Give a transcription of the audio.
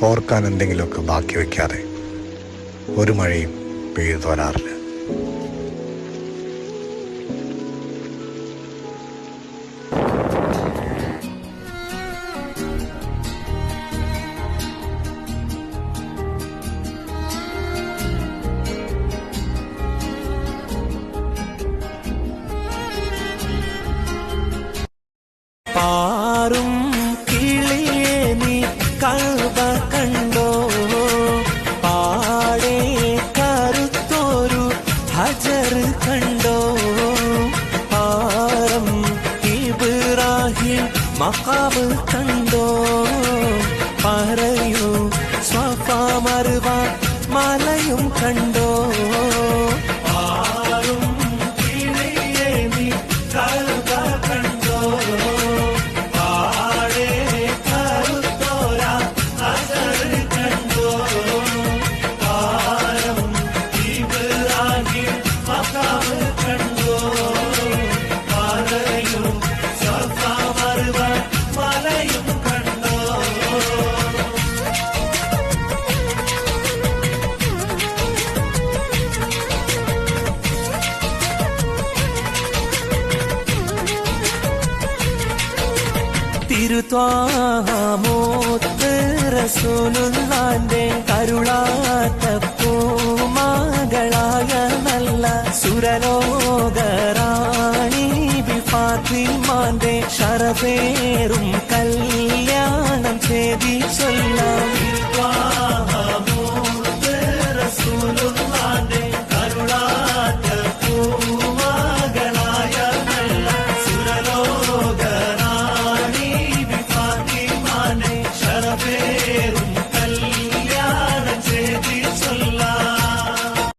ഓർക്കാൻ എന്തെങ്കിലുമൊക്കെ ബാക്കി വയ്ക്കാതെ ഒരു മഴയും പെയ്തു തോരാറില്ല. പാറും കിളിയേ നീ കൽബ കണ്ടോ, പാടേ കറുത്തോരു ഹജർ കണ്ടോ, പാരം ഇബ്രാഹിം മഖാബ് കണ്ടോ, പറയൂ സ്വഫ മർവ മലയും കണ്ടോ. പാറും കിളിയേ നീ കൽബ കണ്ടോ, തിരുത്വാമോത്ത് റസൂലുള്ളാന്റെ കരുളാത്ത പൂമകളായ നല്ല സുരലോകറാണി ഫാത്തിമാന്റെ ശരപേറും കല്യാണം ചെയ്തി ചൊല്ലാം. തിരുത്വാമോത്ത് റസൂലുള്ളാന്റെ കരുളാത്ത പൂമകളായ നല്ല സുരലോക ശരപേറും